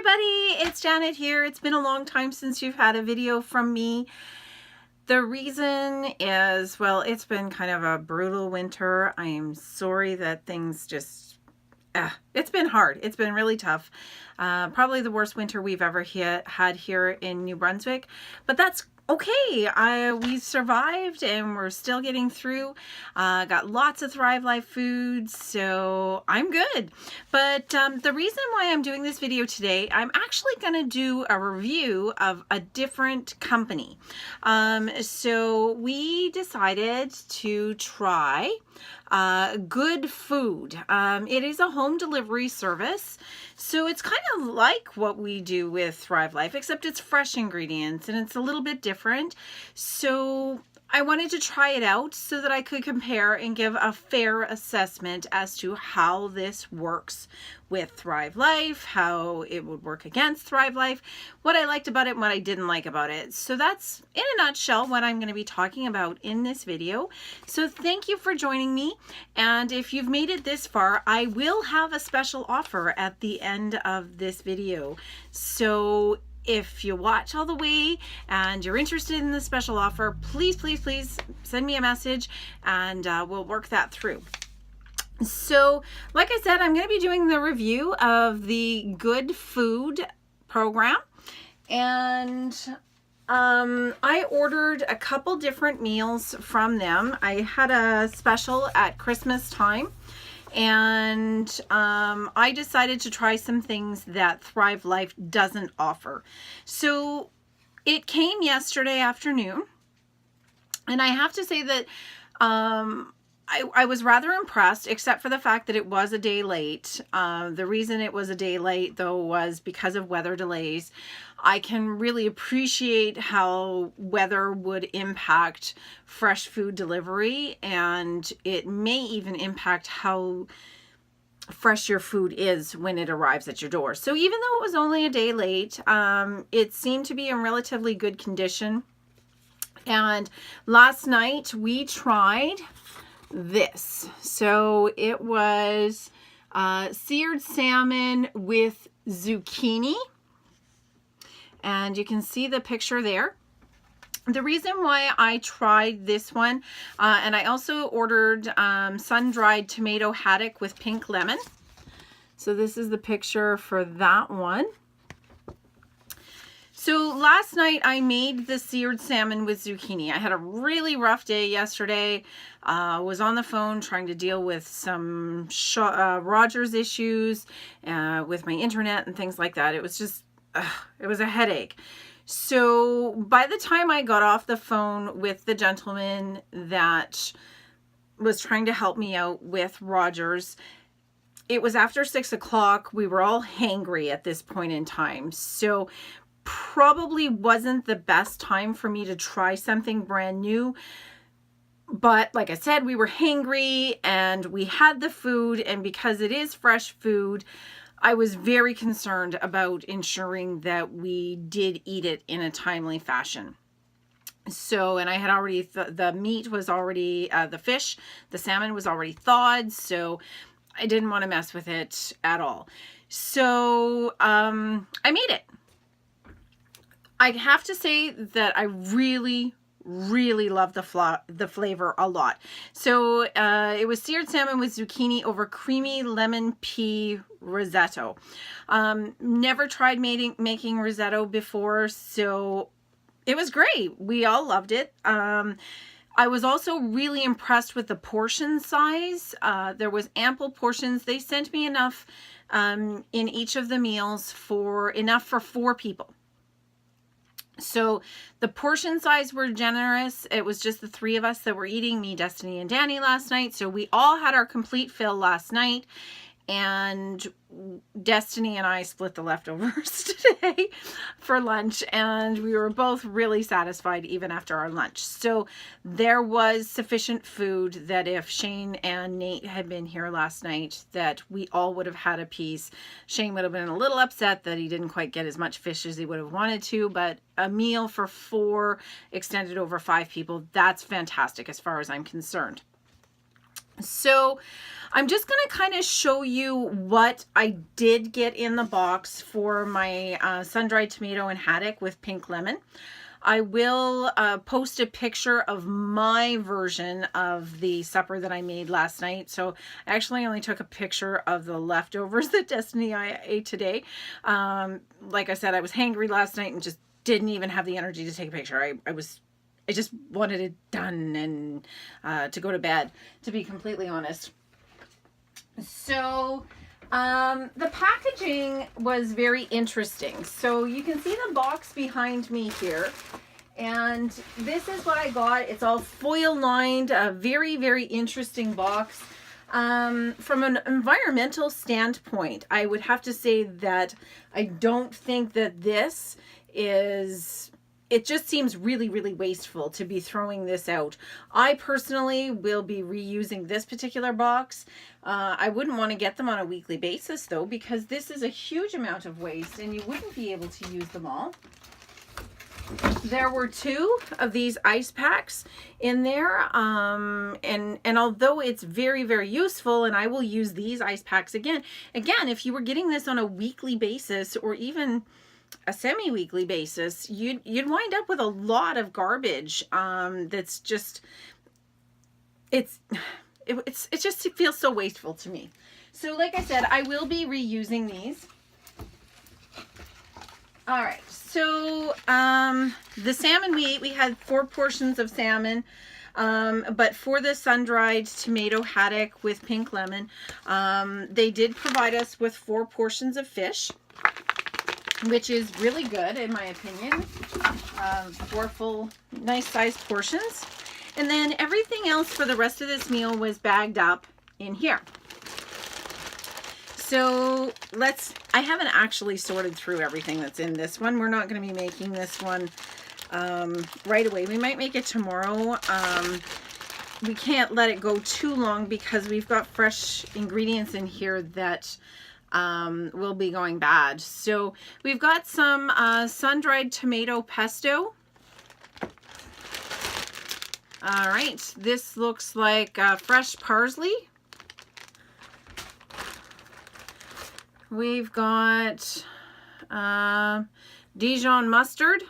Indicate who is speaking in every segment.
Speaker 1: everybody, it's Janet here. It's been a long time since you've had a video from me. The reason is, well, it's been kind of a brutal winter. I am sorry that things just, it's been hard. It's been really tough. Probably the worst winter we've ever had here in New Brunswick, but that's okay. We survived and we're still getting through. Got lots of Thrive Life foods, so I'm good. But the reason why I'm doing this video today, I'm actually going to do a review of a different company. So we decided to try Good Food. It is a home delivery service, so it's kind of like what we do with Thrive Life, except it's fresh ingredients and it's a little bit different. So I wanted to try it out so that I could compare and give a fair assessment as to how this works with Thrive Life, how it would work against Thrive Life, what I liked about it and what I didn't like about it. So that's, in a nutshell, what I'm going to be talking about in this video. So thank you for joining me. And if you've made it this far, I will have a special offer at the end of this video. So if you watch all the way and you're interested in the special offer, please send me a message and we'll work that through. So like I said, I'm going to be doing the review of the Good Food program, and I ordered a couple different meals from them. I had a special at Christmas time, and I decided to try some things that Thrive Life doesn't offer. So it came yesterday afternoon, and I have to say that I was rather impressed, except for the fact that it was a day late. The reason it was a day late, though, was because of weather delays. I can really appreciate how weather would impact fresh food delivery, and it may even impact how fresh your food is when it arrives at your door. So even though it was only a day late, it seemed to be in relatively good condition. And last night we tried this. So it was seared salmon with zucchini, and you can see the picture there. The reason why I tried this one, and I also ordered sun-dried tomato haddock with pink lemon. So this is the picture for that one. So last night I made the seared salmon with zucchini. I had a really rough day yesterday. Was on the phone trying to deal with some Rogers issues with my internet and things like that. It was just, it was a headache. So by the time I got off the phone with the gentleman that was trying to help me out with Rogers, it was after 6 o'clock. We were all hangry at this point in time. So probably wasn't the best time for me to try something brand new. But like I said, we were hangry and we had the food, and because it is fresh food, I was very concerned about ensuring that we did eat it in a timely fashion. So, and I had already, the meat was already, the salmon was already thawed, so I didn't want to mess with it at all. So I made it. I have to say that I really love the flavor a lot. So it was seared salmon with zucchini over creamy lemon pea risotto. Never tried making risotto before, so it was great. We all loved it. I was also really impressed with the portion size. There was ample portions. They sent me enough in each of the meals for enough for 4 people. So the portion size were generous. It was just the 3 of us that were eating, me, Destiny, and Danny last night. So we all had our complete fill last night, and Destiny and I split the leftovers today for lunch, and we were both really satisfied even after our lunch. So there was sufficient food that if Shane and Nate had been here last night, that we all would have had a piece. Shane would have been a little upset that he didn't quite get as much fish as he would have wanted to, but a meal for 4 extended over 5 people, that's fantastic as far as I'm concerned. So I'm just going to kind of show you what I did get in the box for my sun-dried tomato and haddock with pink lemon. I will post a picture of my version of the supper that I made last night. So I actually only took a picture of the leftovers that Destiny I ate today. Like I said, I was hangry last night and just didn't even have the energy to take a picture. I just wanted it done and to go to bed, to be completely honest. So the packaging was very interesting. So you can see the box behind me here. And this is what I got. It's all foil lined, a very, very interesting box. From an environmental standpoint, I would have to say that I don't think that this is... It just seems really, really wasteful to be throwing this out. I personally will be reusing this particular box. I wouldn't want to get them on a weekly basis though, because this is a huge amount of waste and you wouldn't be able to use them all. There were 2 of these ice packs in there, and although it's very, very useful, and I will use these ice packs again, if you were getting this on a weekly basis or even a semi-weekly basis, you'd wind up with a lot of garbage that's just it feels so wasteful to me. So like I said, I will be reusing these. All right, so the salmon we ate, we had 4 portions of salmon, but for the sun-dried tomato haddock with pink lemon, they did provide us with 4 portions of fish, which is really good in my opinion. 4 full nice sized portions, and then everything else for the rest of this meal was bagged up in here. So I haven't actually sorted through everything that's in this one. We're not going to be making this one right away. We might make it tomorrow. We can't let it go too long because we've got fresh ingredients in here that will be going bad. So we've got some sun-dried tomato pesto. All right, this looks like fresh parsley. We've got Dijon mustard.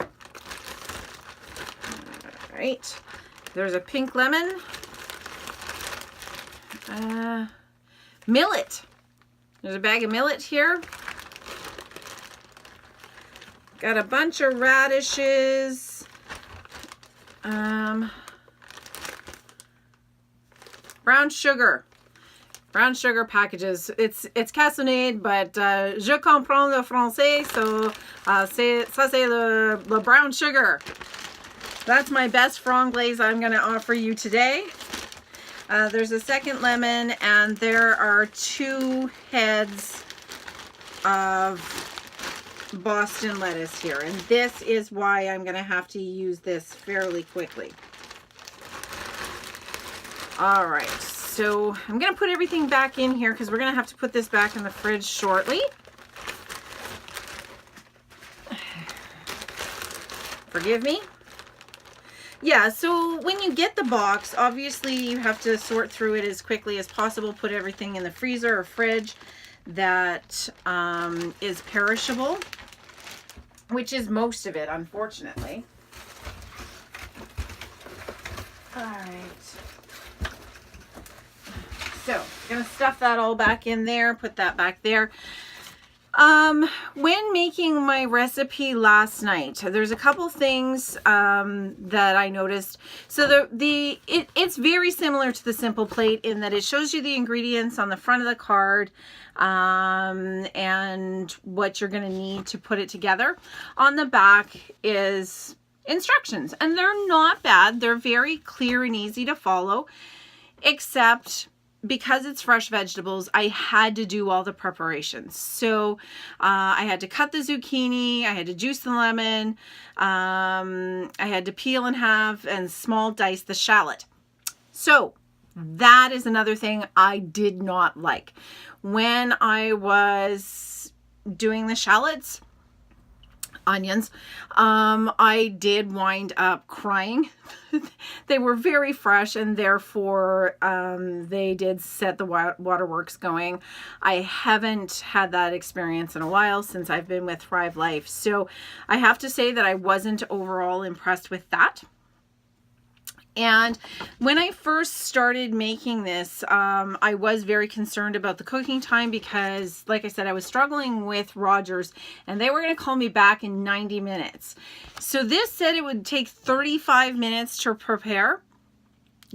Speaker 1: All right, there's a pink lemon. Millet. There's a bag of millet here. Got a bunch of radishes. Brown sugar. Brown sugar packages. It's cassonade, but je comprends le français, so ça c'est le brown sugar. That's my best franglais I'm going to offer you today. There's a second lemon, and there are 2 heads of Boston lettuce here, and this is why I'm going to have to use this fairly quickly. All right, so I'm going to put everything back in here because we're going to have to put this back in the fridge shortly. Forgive me. Yeah, so when you get the box, obviously you have to sort through it as quickly as possible, put everything in the freezer or fridge that is perishable, which is most of it, unfortunately. All right. So, I'm going to stuff that all back in there, put that back there. When making my recipe last night, there's a couple things that I noticed. So it's very similar to the Simple Plate in that it shows you the ingredients on the front of the card and what you're going to need to put it together. On the back is instructions, and they're not bad. They're very clear and easy to follow, except because it's fresh vegetables, I had to do all the preparations. So I had to cut the zucchini, I had to juice the lemon, I had to peel in half and small dice the shallot. So that is another thing I did not like. When I was doing the shallots, onions. I did wind up crying. They were very fresh, and therefore they did set the waterworks going. I haven't had that experience in a while since I've been with Thrive Life. So I have to say that I wasn't overall impressed with that. And when I first started making this, I was very concerned about the cooking time because, like I said, I was struggling with Rogers and they were going to call me back in 90 minutes. So this said it would take 35 minutes to prepare.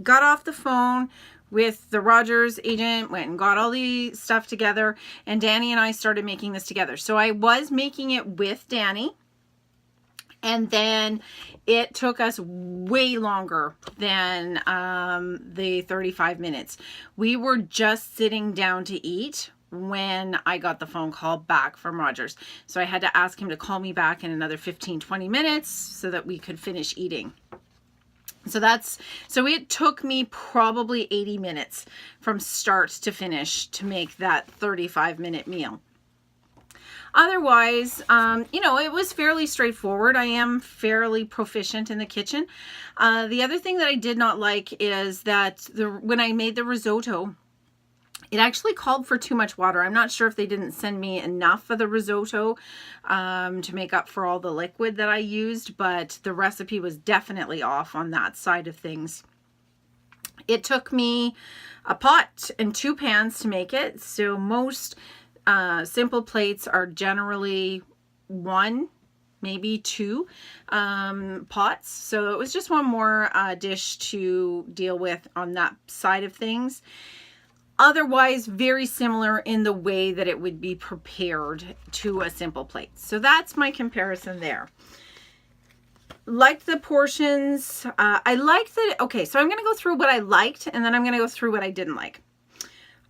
Speaker 1: Got off the phone with the Rogers agent, went and got all the stuff together, and Danny and I started making this together. So I was making it with Danny. And then it took us way longer than the 35 minutes. We were just sitting down to eat when I got the phone call back from Rogers. So I had to ask him to call me back in another 15-20 minutes so that we could finish eating. So it took me probably 80 minutes from start to finish to make that 35-minute meal. Otherwise, it was fairly straightforward. I am fairly proficient in the kitchen. The other thing that I did not like is that when I made the risotto, it actually called for too much water. I'm not sure if they didn't send me enough of the risotto to make up for all the liquid that I used, but the recipe was definitely off on that side of things. It took me a pot and 2 pans to make it. So most simple plates are generally 1, maybe 2 pots. So it was just one more dish to deal with on that side of things. Otherwise, very similar in the way that it would be prepared to a simple plate. So that's my comparison there. Liked the portions. I liked that. Okay, so I'm going to go through what I liked, and then I'm going to go through what I didn't like.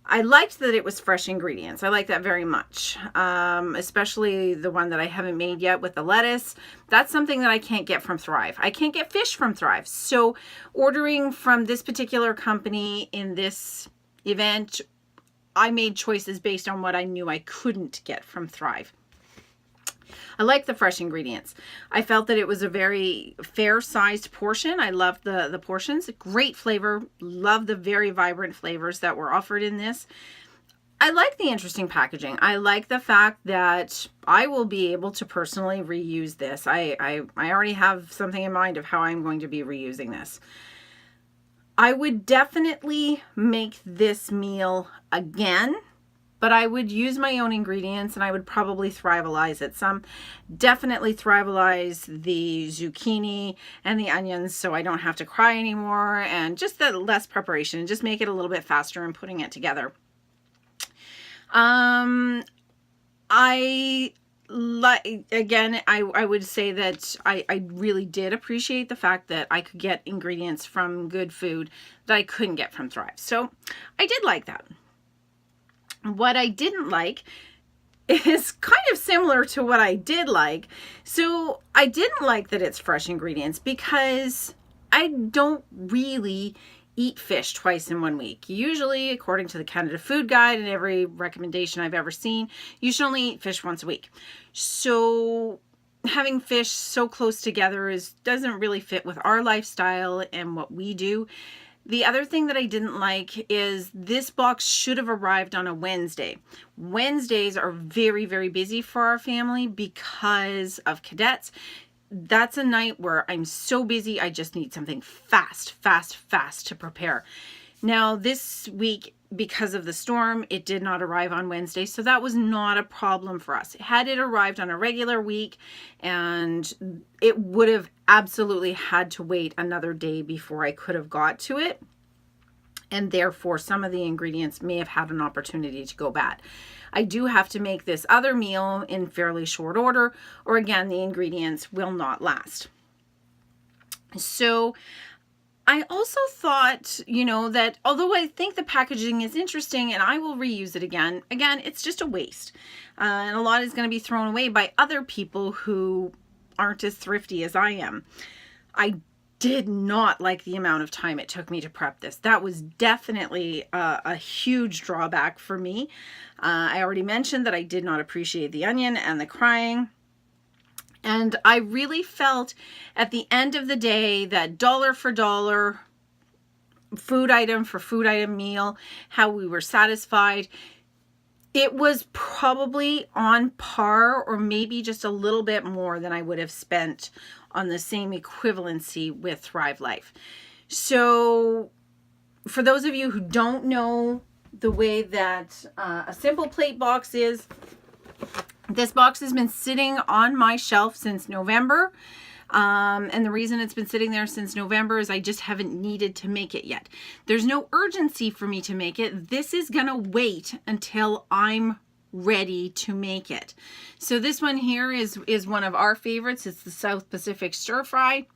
Speaker 1: I liked that it was fresh ingredients. I like that very much, especially the one that I haven't made yet with the lettuce. That's something that I can't get from Thrive. I can't get fish from Thrive. So ordering from this particular company in this event, I made choices based on what I knew I couldn't get from Thrive. I like the fresh ingredients. I felt that it was a very fair-sized portion. I loved the portions. Great flavor. Love the very vibrant flavors that were offered in this. I like the interesting packaging. I like the fact that I will be able to personally reuse this. I already have something in mind of how I'm going to be reusing this. I would definitely make this meal again, but I would use my own ingredients and I would probably Thrivealize it some. Definitely Thrivealize the zucchini and the onions so I don't have to cry anymore, and just the less preparation and just make it a little bit faster in putting it together. I would say that I really did appreciate the fact that I could get ingredients from good food that I couldn't get from Thrive. So I did like that. What I didn't like is kind of similar to what I did like. So I didn't like that it's fresh ingredients because I don't really eat fish twice in 1 week. Usually, according to the Canada Food Guide and every recommendation I've ever seen, you should only eat fish once a week. So having fish so close together doesn't really fit with our lifestyle and what we do. The other thing that I didn't like is this box should have arrived on a Wednesday. Wednesdays are very, very busy for our family because of cadets. That's a night where I'm so busy, I just need something fast to prepare. Now this week, because of the storm, it did not arrive on Wednesday, so that was not a problem for us. Had it arrived on a regular week, and it would have absolutely had to wait another day before I could have got to it, and therefore some of the ingredients may have had an opportunity to go bad. I do have to make this other meal in fairly short order, or again, the ingredients will not last. So I also thought, that although I think the packaging is interesting and I will reuse it again, it's just a waste. And a lot is going to be thrown away by other people who aren't as thrifty as I am. I did not like the amount of time it took me to prep this. That was definitely a huge drawback for me. I already mentioned that I did not appreciate the onion and the crying. And I really felt at the end of the day that dollar for dollar, food item for food item meal, how we were satisfied, it was probably on par or maybe just a little bit more than I would have spent on the same equivalency with Thrive Life. So for those of you who don't know the way that a Simple Plate box is, this box has been sitting on my shelf since November. And the reason it's been sitting there since November is I just haven't needed to make it yet. There's no urgency for me to make it. This is going to wait until I'm ready to make it. So this one here is one of our favorites. It's the South Pacific Stir Fry.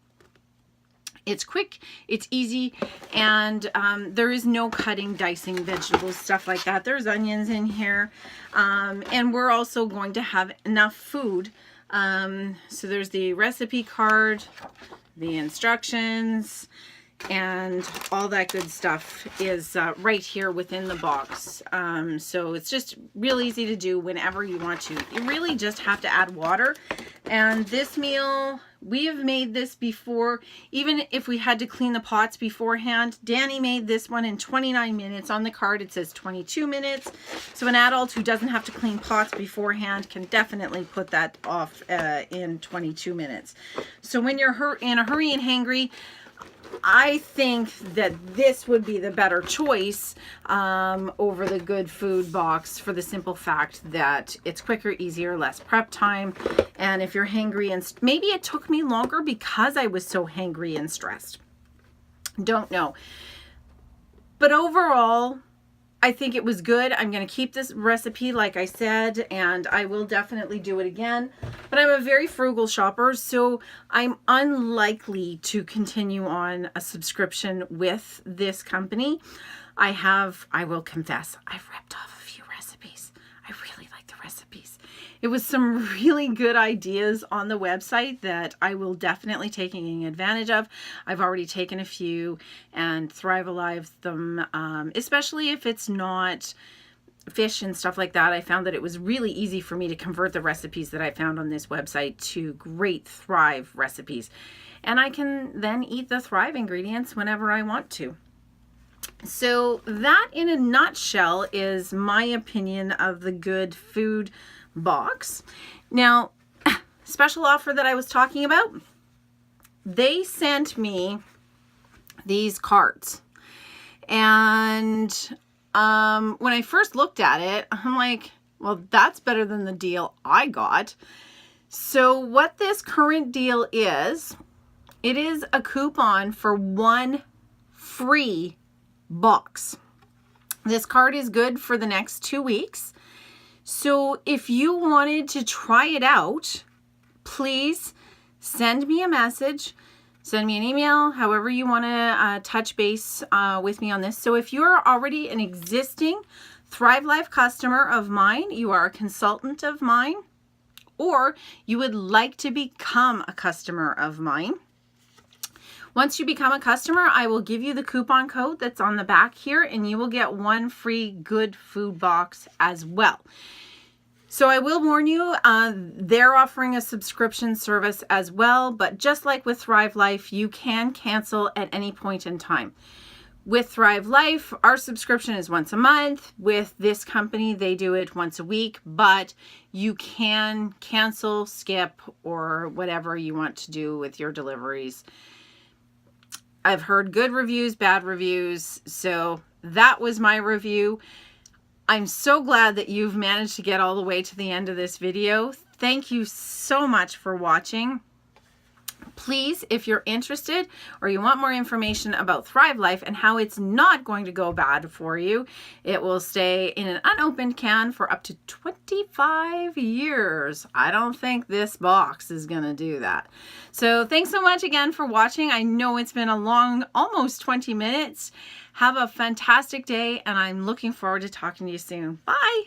Speaker 1: It's quick, it's easy, and there is no cutting, dicing vegetables, stuff like that. There's onions in here, and we're also going to have enough food. So there's the recipe card, the instructions, and all that good stuff is right here within the box. So it's just real easy to do whenever you want to. You really just have to add water. And this meal, we have made this before, even if we had to clean the pots beforehand. Danny made this one in 29 minutes. On the card it says 22 minutes. So an adult who doesn't have to clean pots beforehand can definitely put that off in 22 minutes. So when you're in a hurry and hangry, I think that this would be the better choice over the Good Food box, for the simple fact that it's quicker, easier, less prep time. And if you're hangry, and maybe it took me longer because I was so hangry and stressed. Don't know. But overall, I think it was good. I'm going to keep this recipe, like I said, and I will definitely do it again. But I'm a very frugal shopper, so I'm unlikely to continue on a subscription with this company. I will confess, I've ripped off a few recipes. I really like the recipes. It was some really good ideas on the website that I will definitely taking advantage of. I've already taken a few and Thrive Alive them, especially if it's not fish and stuff like that. I found that it was really easy for me to convert the recipes that I found on this website to great Thrive recipes. And I can then eat the Thrive ingredients whenever I want to. So that in a nutshell is my opinion of the Good Food box. Now, special offer that I was talking about, they sent me these cards. And when I first looked at it, I'm like, well, that's better than the deal I got. So what this current deal is, it is a coupon for one free box. This card is good for the next 2 weeks. So if you wanted to try it out, please send me a message, send me an email, however you want to touch base with me on this. So if you're already an existing Thrive Life customer of mine, you are a consultant of mine, or you would like to become a customer of mine, once you become a customer, I will give you the coupon code that's on the back here, and you will get one free Good Food box as well. So I will warn you, they're offering a subscription service as well, but just like with Thrive Life, you can cancel at any point in time. With Thrive Life, our subscription is once a month. With this company, they do it once a week, but you can cancel, skip, or whatever you want to do with your deliveries. I've heard good reviews, bad reviews, so that was my review. I'm so glad that you've managed to get all the way to the end of this video. Thank you so much for watching. Please, if you're interested or you want more information about Thrive Life and how it's not going to go bad for you, it will stay in an unopened can for up to 25 years. I don't think this box is going to do that. So thanks so much again for watching. I know it's been a long, almost 20 minutes. Have a fantastic day, and I'm looking forward to talking to you soon. Bye.